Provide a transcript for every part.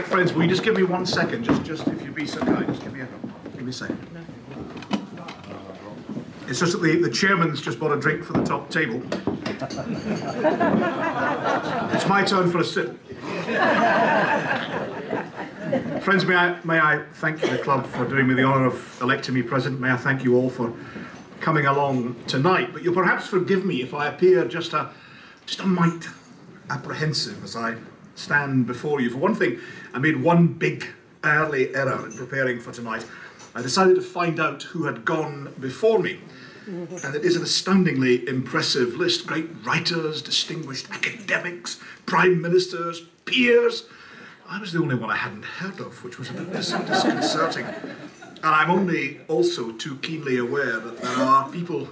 Friends, will you just give me 1 second? Just if you'd be so kind, just give me a second. It's just that the chairman's just bought a drink for the top table. It's my turn for a sip. Friends, may I thank the club for doing me the honour of electing me president. May I thank you all for coming along tonight. But you'll perhaps forgive me if I appear just a mite apprehensive as I stand before you. For one thing, I made one big early error in preparing for tonight. I decided to find out who had gone before me. And it is an astoundingly impressive list. Great writers, distinguished academics, prime ministers, peers. I was the only one I hadn't heard of, which was a bit disconcerting. And I'm only also too keenly aware that there are people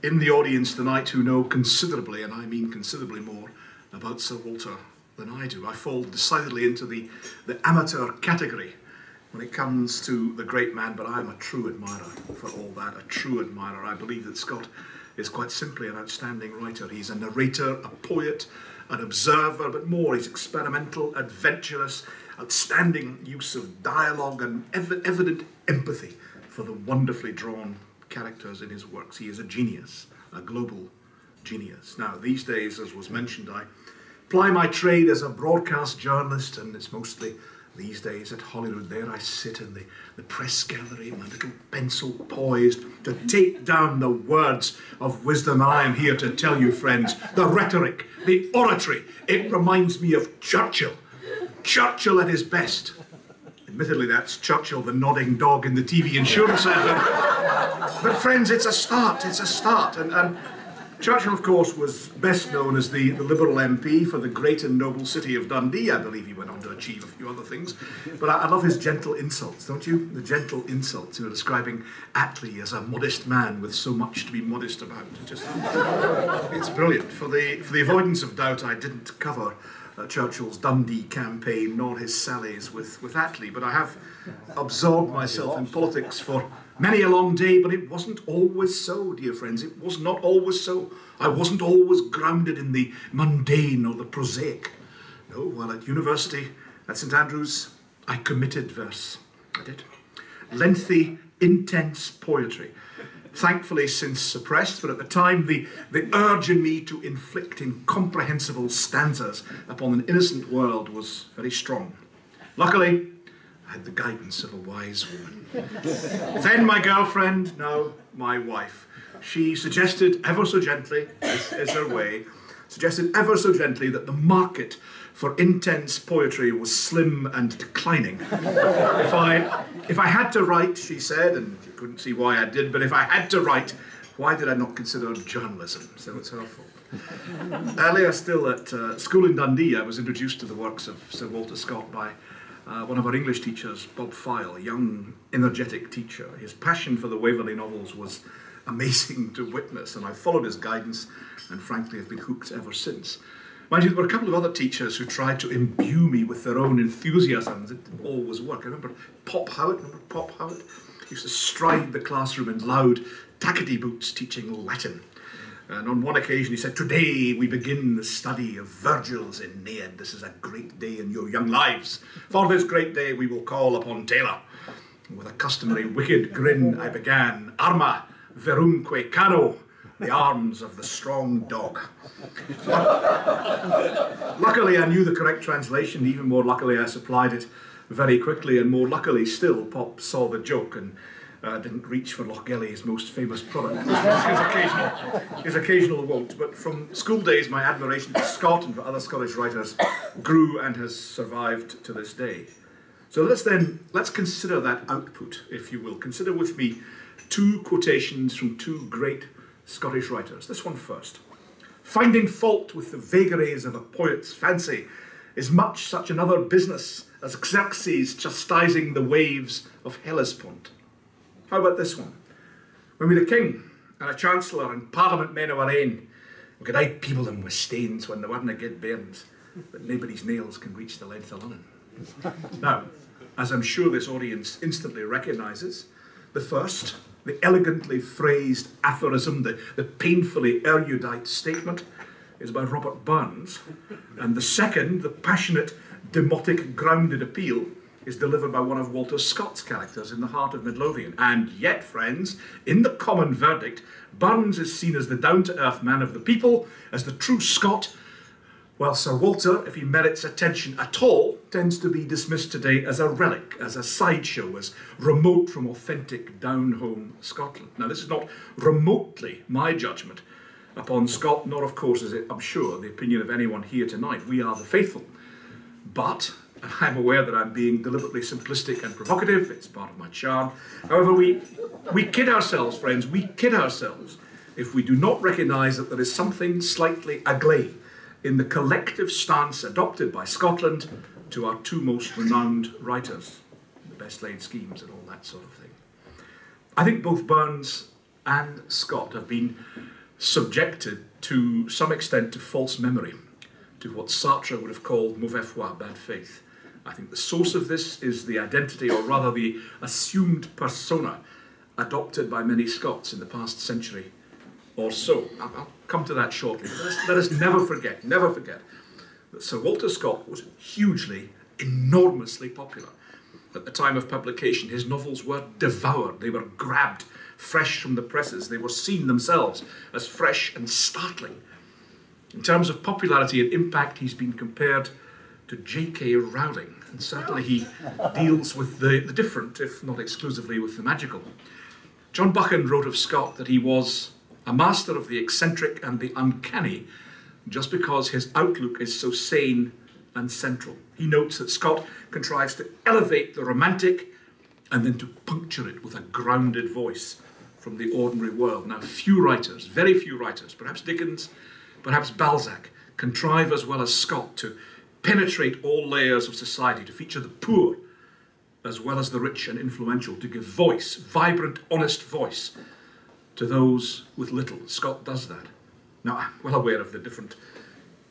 in the audience tonight who know considerably, and I mean considerably more, about Sir Walter than I do. I fall decidedly into the amateur category when it comes to the great man, but I am a true admirer for all that, a true admirer. I believe that Scott is quite simply an outstanding writer. He's a narrator, a poet, an observer, but more, he's experimental, adventurous, outstanding use of dialogue and evident empathy for the wonderfully drawn characters in his works. He is a genius, a global genius. Now, these days, as was mentioned, I ply my trade as a broadcast journalist, and it's mostly these days at Holyrood. There I sit in the press gallery, my little pencil poised to take down the words of wisdom. I am here to tell you, friends, the rhetoric, the oratory, it reminds me of Churchill. Churchill at his best. Admittedly, that's Churchill, the nodding dog in the TV insurance advert. But friends, it's a start. And Churchill, of course, was best known as the Liberal MP for the great and noble city of Dundee. I believe he went on to achieve a few other things. But I love his gentle insults, don't you? The gentle insults, describing Attlee as a modest man with so much to be modest about. It's brilliant. For the avoidance of doubt, I didn't cover Churchill's Dundee campaign, nor his sallies with Attlee, but I have absorbed myself in politics for many a long day, but it wasn't always so, dear friends. It was not always so. I wasn't always grounded in the mundane or the prosaic. No, while at university at St Andrews, I committed verse. I did. Lengthy, intense poetry. Thankfully since suppressed, but at the time the urge in me to inflict incomprehensible stanzas upon an innocent world was very strong. Luckily, I had the guidance of a wise woman. Then my girlfriend, now my wife. She suggested ever so gently, as is her way, suggested ever so gently that the market for intense poetry was slim and declining. If I had to write, she said, and you couldn't see why I did, but if I had to write, why did I not consider journalism? So it's her fault. Earlier still at school in Dundee, I was introduced to the works of Sir Walter Scott by one of our English teachers, Bob Fyle, a young, energetic teacher. His passion for the Waverley novels was amazing to witness, and I followed his guidance and frankly have been hooked ever since. Mind you, there were a couple of other teachers who tried to imbue me with their own enthusiasms. It didn't always work. I remember Pop Howitt. He used to stride the classroom in loud tackety boots teaching Latin. And on one occasion he said, "Today we begin the study of Virgil's Aeneid. This is a great day in your young lives. For this great day we will call upon Taylor." And with a customary wicked grin I began, "Arma verumque cano," the arms of the strong dog. Luckily I knew the correct translation. Even more luckily I supplied it very quickly, and more luckily still Pop saw the joke and didn't reach for Lochgelly's most famous product. His occasional won't. But from school days my admiration for Scott and for other Scottish writers grew and has survived to this day. So let's consider that output, if you will. Consider with me two quotations from two great Scottish writers. This one first. "Finding fault with the vagaries of a poet's fancy is much such another business as Xerxes chastising the waves of Hellespont." How about this one? "When we had a king and a chancellor and parliament men of our ain, we could aye people them with stains when they weren't good bairns, but nobody's nails can reach the length of linen." Now, as I'm sure this audience instantly recognises, the first, the elegantly phrased aphorism, the painfully erudite statement, is by Robert Burns, and the second, the passionate, demotic, grounded appeal is delivered by one of Walter Scott's characters in The Heart of Midlothian. And yet, friends, in the common verdict, Burns is seen as the down-to-earth man of the people, as the true Scot, while Sir Walter, if he merits attention at all, tends to be dismissed today as a relic, as a sideshow, as remote from authentic down-home Scotland. Now, this is not remotely my judgment upon Scott, nor, of course, is it, I'm sure, the opinion of anyone here tonight. We are the faithful. But I'm aware that I'm being deliberately simplistic and provocative. It's part of my charm. However, we kid ourselves, friends. We kid ourselves if we do not recognise that there is something slightly ugly in the collective stance adopted by Scotland to our two most renowned writers, the best laid schemes and all that sort of thing. I think both Burns and Scott have been subjected to some extent to false memory, to what Sartre would have called mauvaise foi, bad faith. I think the source of this is the identity, or rather the assumed persona, adopted by many Scots in the past century or so. I'll come to that shortly. But let us never forget that Sir Walter Scott was hugely, enormously popular. At the time of publication, his novels were devoured. They were grabbed fresh from the presses. They were seen themselves as fresh and startling. In terms of popularity and impact, he's been compared to J.K. Rowling, and certainly he deals with the different, if not exclusively with the magical. John Buchan wrote of Scott that he was a master of the eccentric and the uncanny, just because his outlook is so sane and central. He notes that Scott contrives to elevate the romantic and then to puncture it with a grounded voice from the ordinary world. Now, few writers, very few writers, perhaps Dickens, perhaps Balzac, contrive as well as Scott to penetrate all layers of society, to feature the poor as well as the rich and influential, to give voice, vibrant, honest voice, to those with little. Scott does that. Now, I'm well aware of the different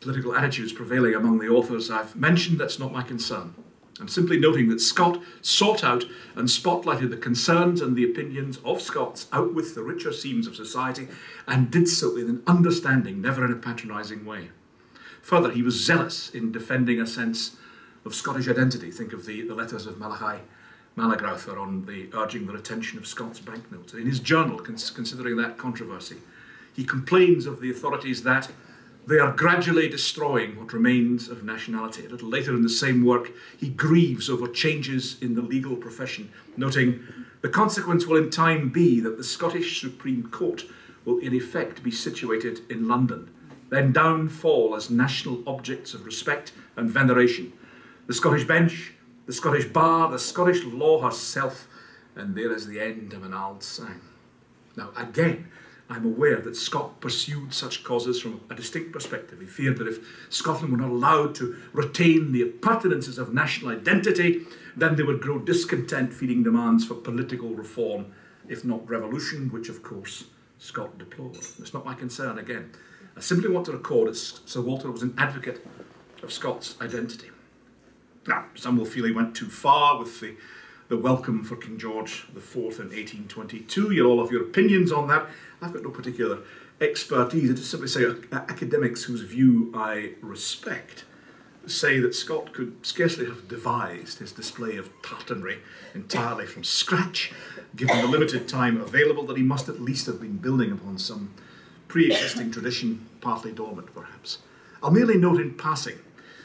political attitudes prevailing among the authors I've mentioned. That's not my concern. I'm simply noting that Scott sought out and spotlighted the concerns and the opinions of Scots out with the richer seams of society, and did so in an understanding, never in a patronising way. Further, he was zealous in defending a sense of Scottish identity. Think of the letters of Malachi Malagrowther on the urging the retention of Scots banknotes. In his journal, considering that controversy, he complains of the authorities that they are gradually destroying what remains of nationality. A little later in the same work, he grieves over changes in the legal profession, noting, the consequence will in time be that the Scottish Supreme Court will in effect be situated in London, then down fall as national objects of respect and veneration. The Scottish Bench, the Scottish Bar, the Scottish law herself, and there is the end of an auld sang. Now, again, I'm aware that Scott pursued such causes from a distinct perspective. He feared that if Scotland were not allowed to retain the appurtenances of national identity, then they would grow discontent, feeding demands for political reform, if not revolution, which, of course, Scott deplored. That's not my concern, again. I simply want to record that Sir Walter was an advocate of Scots identity. Now, some will feel he went too far with the welcome for King George IV in 1822. You all have your opinions on that. I've got no particular expertise. I just simply say academics whose view I respect say that Scott could scarcely have devised his display of tartanry entirely from scratch, given the limited time available, that he must at least have been building upon some pre-existing tradition, partly dormant perhaps. I'll merely note in passing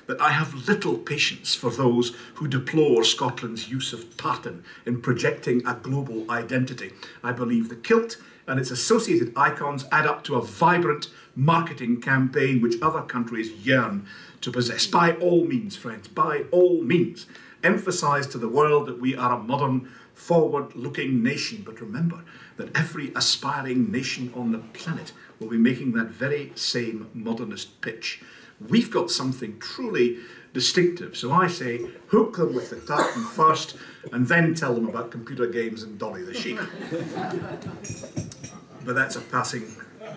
that I have little patience for those who deplore Scotland's use of tartan in projecting a global identity. I believe the kilt and its associated icons add up to a vibrant marketing campaign which other countries yearn to possess. By all means, friends, by all means, emphasise to the world that we are a modern, forward-looking nation. But remember that every aspiring nation on the planet will be making that very same modernist pitch. We've got something truly distinctive, so I say hook them with the tartan first and then tell them about computer games and Dolly the sheep. But that's a passing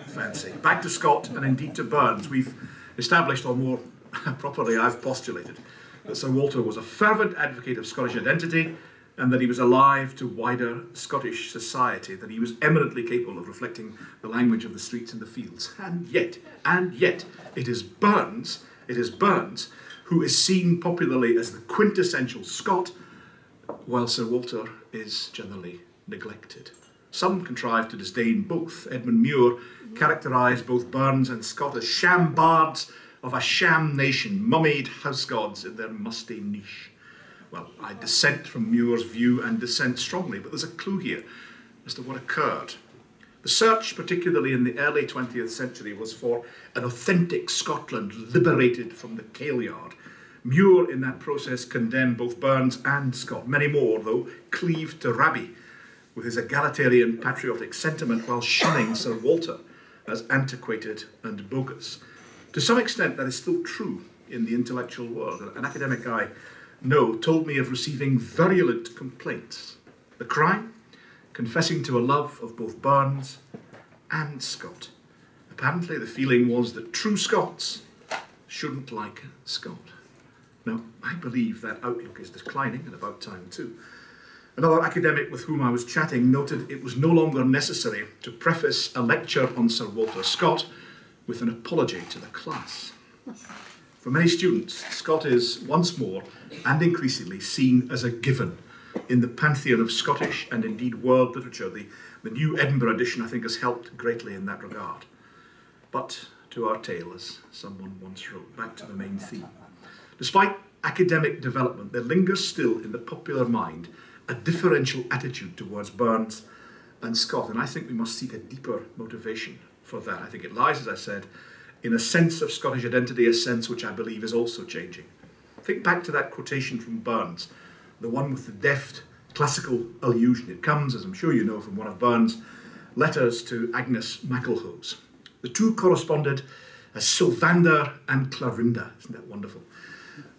fancy. Back to Scott and indeed to Burns. We've established, or more properly I've postulated, that Sir Walter was a fervent advocate of Scottish identity and that he was alive to wider Scottish society, that he was eminently capable of reflecting the language of the streets and the fields. And yet, it is Burns who is seen popularly as the quintessential Scot, while Sir Walter is generally neglected. Some contrive to disdain both. Edmund Muir characterised both Burns and Scott as sham bards of a sham nation, mummied house gods in their musty niche. Well, I dissent from Muir's view and dissent strongly, but there's a clue here as to what occurred. The search, particularly in the early 20th century, was for an authentic Scotland liberated from the Kailyard. Muir, in that process, condemned both Burns and Scott. Many more, though, cleaved to Rabbie with his egalitarian patriotic sentiment while shunning Sir Walter as antiquated and bogus. To some extent, that is still true in the intellectual world. An academic I know told me of receiving virulent complaints. The crime? Confessing to a love of both Burns and Scott. Apparently the feeling was that true Scots shouldn't like Scott. Now, I believe that outlook is declining, and about time too. Another academic with whom I was chatting noted it was no longer necessary to preface a lecture on Sir Walter Scott with an apology to the class. For many students, Scott is once more and increasingly seen as a given in the pantheon of Scottish and indeed world literature. The new Edinburgh edition, I think, has helped greatly in that regard. But to our tale, as someone once wrote, back to the main theme. Despite academic development, there lingers still in the popular mind a differential attitude towards Burns and Scott, and I think we must seek a deeper motivation for that. I think it lies, as I said, in a sense of Scottish identity, a sense which I believe is also changing. Think back to that quotation from Burns, the one with the deft classical allusion. It comes, as I'm sure you know, from one of Burns' letters to Agnes MacLehose. The two corresponded as Sylvander and Clarinda. Isn't that wonderful?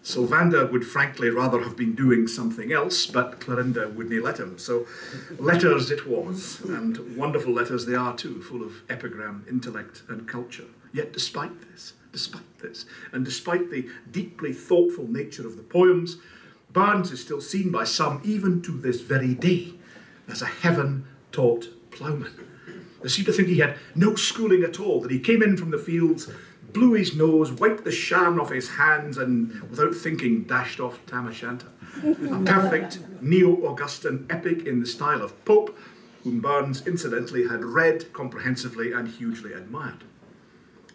Sylvander would frankly rather have been doing something else, but Clarinda wouldn't let him. So letters it was, and wonderful letters they are too, full of epigram, intellect and culture. Yet despite this, and despite the deeply thoughtful nature of the poems, Burns is still seen by some, even to this very day, as a heaven-taught ploughman. They seem to think he had no schooling at all, that he came in from the fields, blew his nose, wiped the shan off his hands, and without thinking dashed off Tam O'Shanter. A perfect neo-Augustan epic in the style of Pope, whom Burns incidentally had read comprehensively and hugely admired.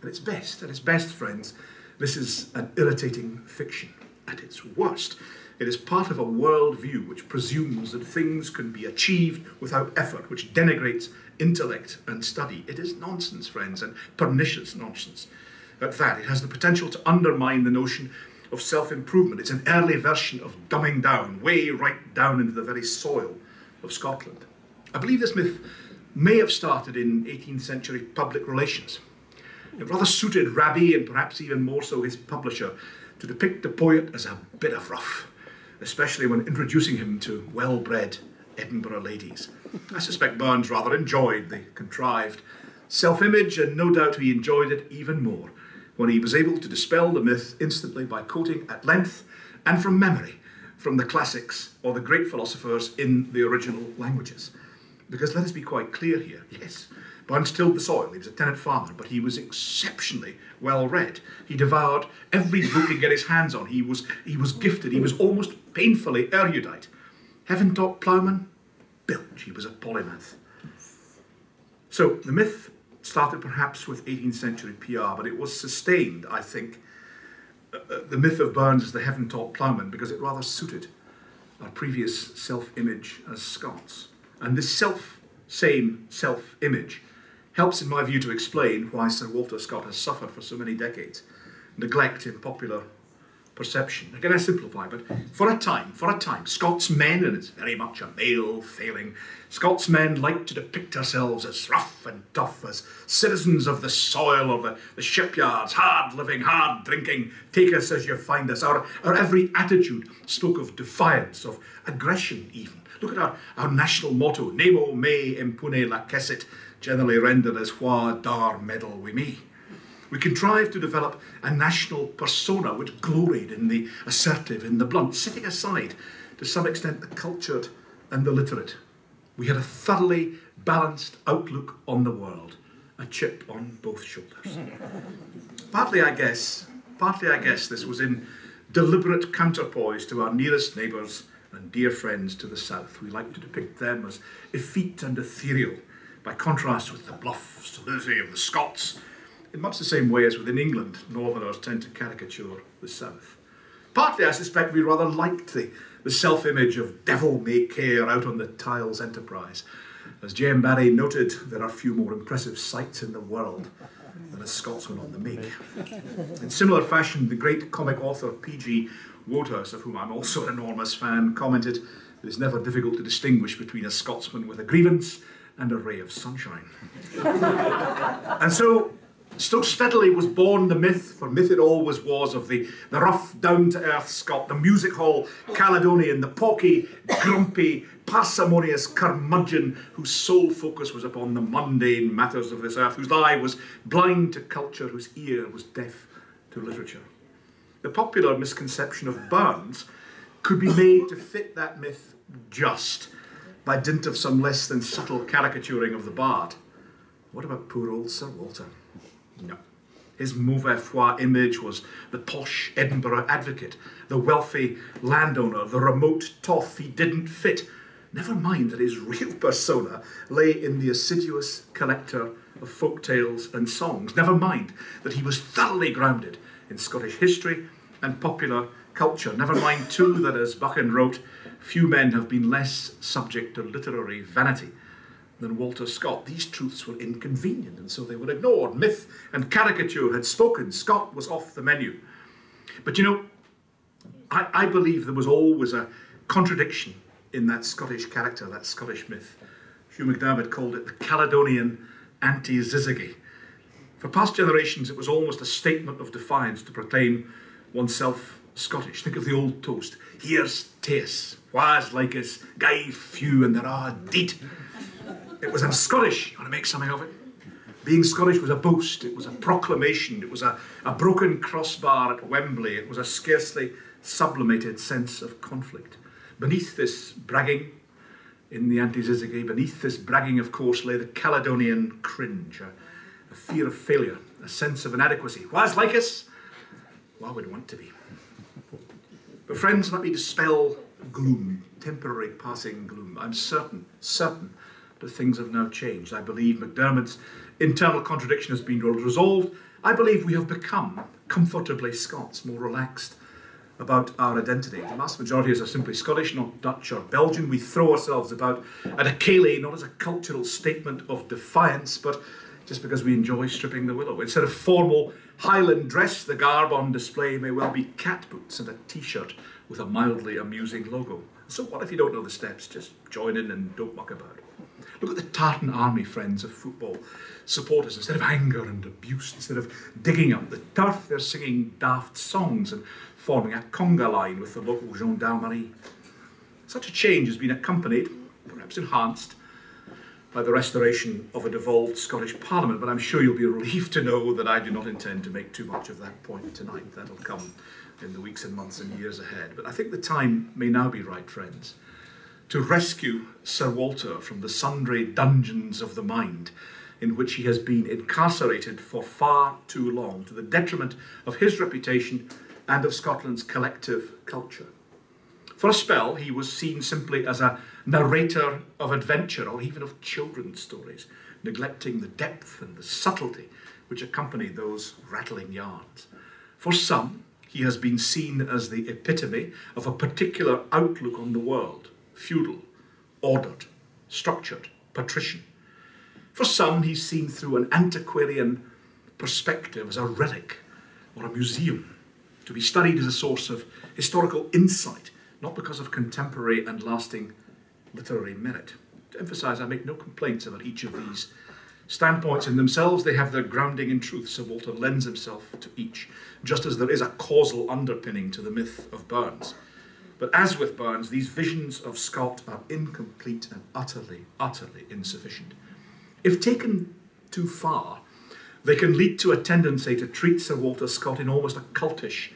At its best, friends, this is an irritating fiction. At its worst, it is part of a worldview which presumes that things can be achieved without effort, which denigrates intellect and study. It is nonsense, friends, and pernicious nonsense. At that, it has the potential to undermine the notion of self-improvement. It's an early version of dumbing down, way right down into the very soil of Scotland. I believe this myth may have started in 18th century public relations. It rather suited Rabbie, and perhaps even more so his publisher, to depict the poet as a bit of rough, especially when introducing him to well-bred Edinburgh ladies. I suspect Burns rather enjoyed the contrived self-image, and no doubt he enjoyed it even more when he was able to dispel the myth instantly by quoting at length and from memory from the classics or the great philosophers in the original languages. Because let us be quite clear here, yes, Burns tilled the soil, he was a tenant farmer, but he was exceptionally well read. He devoured every book he could get his hands on. He was gifted, he was almost painfully erudite. Heaven-taught ploughman? Bilge, he was a polymath. So the myth started perhaps with 18th century PR, but it was sustained, I think, the myth of Burns as the heaven-taught ploughman, because it rather suited our previous self-image as Scots. And this same self-image helps, in my view, to explain why Sir Walter Scott has suffered for so many decades neglect in popular perception. Again, I simplify, but for a time, Scotsmen, and it's very much a male failing, Scotsmen like to depict ourselves as rough and tough, as citizens of the soil, of the shipyards, hard living, hard drinking, take us as you find us. Our every attitude spoke of defiance, of aggression even. Look at our national motto, Nemo me impune lacessit, generally rendered as Wha dar meddle wi me. We contrived to develop a national persona which gloried in the assertive, in the blunt, setting aside, to some extent, the cultured and the literate. We had a thoroughly balanced outlook on the world, a chip on both shoulders. Partly, I guess, this was in deliberate counterpoise to our nearest neighbours and dear friends to the south. We like to depict them as effete and ethereal, by contrast with the bluff solidity of the Scots, in much the same way as within England, Northerners tend to caricature the south. Partly, I suspect, we rather liked the self-image of devil-may-care out on the tiles enterprise. As J.M. Barrie noted, there are few more impressive sights in the world than a Scotsman on the make. In similar fashion, the great comic author P.G. Wodehouse, of whom I'm also an enormous fan, commented, "It is never difficult to distinguish between a Scotsman with a grievance and a ray of sunshine." And so steadily was born the myth, for myth it always was, of the rough, down-to-earth Scot, the music hall Caledonian, the pawky, grumpy, parsimonious curmudgeon whose sole focus was upon the mundane matters of this earth, whose eye was blind to culture, whose ear was deaf to literature. The popular misconception of Burns could be made to fit that myth just by dint of some less than subtle caricaturing of the bard. What about poor old Sir Walter? No. His mauvais foi image was the posh Edinburgh advocate, the wealthy landowner, the remote toff. He didn't fit. Never mind that his real persona lay in the assiduous collector of folk tales and songs. Never mind that he was thoroughly grounded in Scottish history and popular culture. Never mind, too, that, as Buchan wrote, few men have been less subject to literary vanity than Walter Scott. These truths were inconvenient, and so they were ignored. Myth and caricature had spoken. Scott was off the menu. But you know, I believe there was always a contradiction in that Scottish character, that Scottish myth. Hugh MacDiarmid called it the Caledonian anti-Zizigi. For past generations, it was almost a statement of defiance to proclaim oneself Scottish. Think of the old toast. Here's Taes, wha's like us, gai few and there are deed. It was, I'm Scottish, you want to make something of it? Being Scottish was a boast, it was a proclamation, it was a broken crossbar at Wembley, it was a scarcely sublimated sense of conflict. Beneath this bragging, in the anti-Zizigi, beneath this bragging, of course, lay the Caledonian cringe, a fear of failure, a sense of inadequacy. Wha's like us? Well, I would want to be. But friends, let me dispel gloom, temporary passing gloom. I'm certain that things have now changed. I believe MacDiarmid's internal contradiction has been resolved. I believe we have become comfortably Scots, more relaxed about our identity. The vast majority of us are simply Scottish, not Dutch or Belgian. We throw ourselves about at a ceilidh, not as a cultural statement of defiance, but just because we enjoy stripping the willow. Instead of formal Highland dress, the garb on display may well be cat boots and a t-shirt with a mildly amusing logo. So what if you don't know the steps? Just join in and don't muck about. Look at the tartan army, friends, of football supporters. Instead of anger and abuse, instead of digging up the turf, they're singing daft songs and forming a conga line with the local gendarmerie. Such a change has been accompanied, perhaps enhanced, by the restoration of a devolved Scottish Parliament, but I'm sure you'll be relieved to know that I do not intend to make too much of that point tonight. That'll come in the weeks and months and years ahead. But I think the time may now be right, friends, to rescue Sir Walter from the sundry dungeons of the mind in which he has been incarcerated for far too long, to the detriment of his reputation and of Scotland's collective culture. For a spell, he was seen simply as a narrator of adventure or even of children's stories, neglecting the depth and the subtlety which accompany those rattling yarns. For some, he has been seen as the epitome of a particular outlook on the world, feudal, ordered, structured, patrician. For some, he's seen through an antiquarian perspective as a relic or a museum, to be studied as a source of historical insight, not because of contemporary and lasting literary merit. To emphasise, I make no complaints about each of these standpoints in themselves. They have their grounding in truth. Sir Walter lends himself to each, just as there is a causal underpinning to the myth of Burns. But as with Burns, these visions of Scott are incomplete and utterly, utterly insufficient. If taken too far, they can lead to a tendency to treat Sir Walter Scott in almost a cultish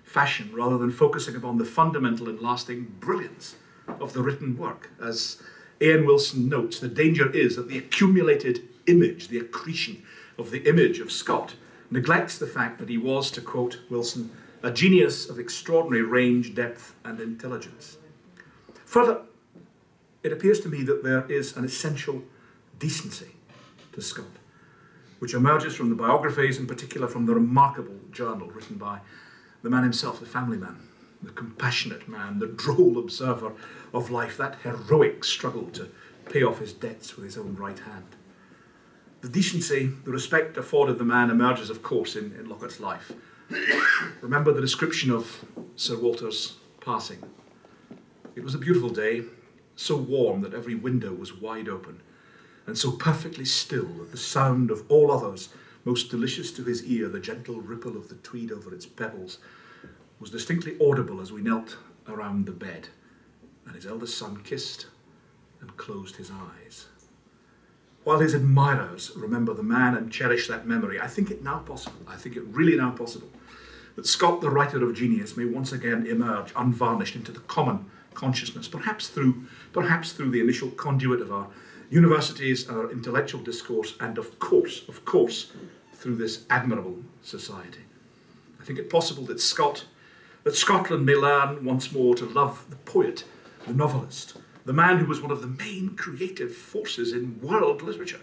fashion, rather than focusing upon the fundamental and lasting brilliance of the written work. As Ian Wilson notes, the danger is that the accumulated image, the accretion of the image of Scott, neglects the fact that he was, to quote Wilson, a genius of extraordinary range, depth, and intelligence. Further, it appears to me that there is an essential decency to Scott, which emerges from the biographies, in particular from the remarkable journal written by the man himself, the family man, the compassionate man, the droll observer of life, that heroic struggle to pay off his debts with his own right hand. The decency, the respect afforded the man emerges, of course, in Lockhart's life. Remember the description of Sir Walter's passing. It was a beautiful day, so warm that every window was wide open, and so perfectly still that the sound of all others, most delicious to his ear, the gentle ripple of the Tweed over its pebbles, was distinctly audible as we knelt around the bed, and his eldest son kissed and closed his eyes. While his admirers remember the man and cherish that memory, I think it really now possible, that Scott, the writer of genius, may once again emerge unvarnished into the common consciousness, perhaps through the initial conduit of our universities, our intellectual discourse, and of course, through this admirable society. I think it possible that Scotland may learn once more to love the poet, the novelist, the man who was one of the main creative forces in world literature,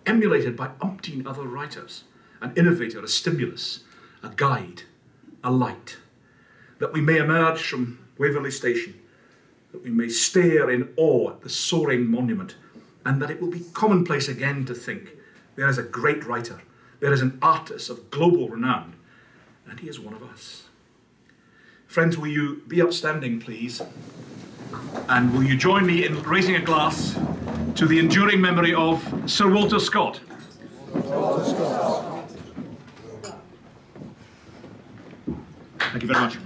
emulated by umpteen other writers, an innovator, a stimulus, a guide, a light, that we may emerge from Waverley Station, that we may stare in awe at the soaring monument, and that it will be commonplace again to think there is a great writer, there is an artist of global renown, and he is one of us. Friends, will you be upstanding, please? And will you join me in raising a glass to the enduring memory of Sir Walter Scott? Thank you very much.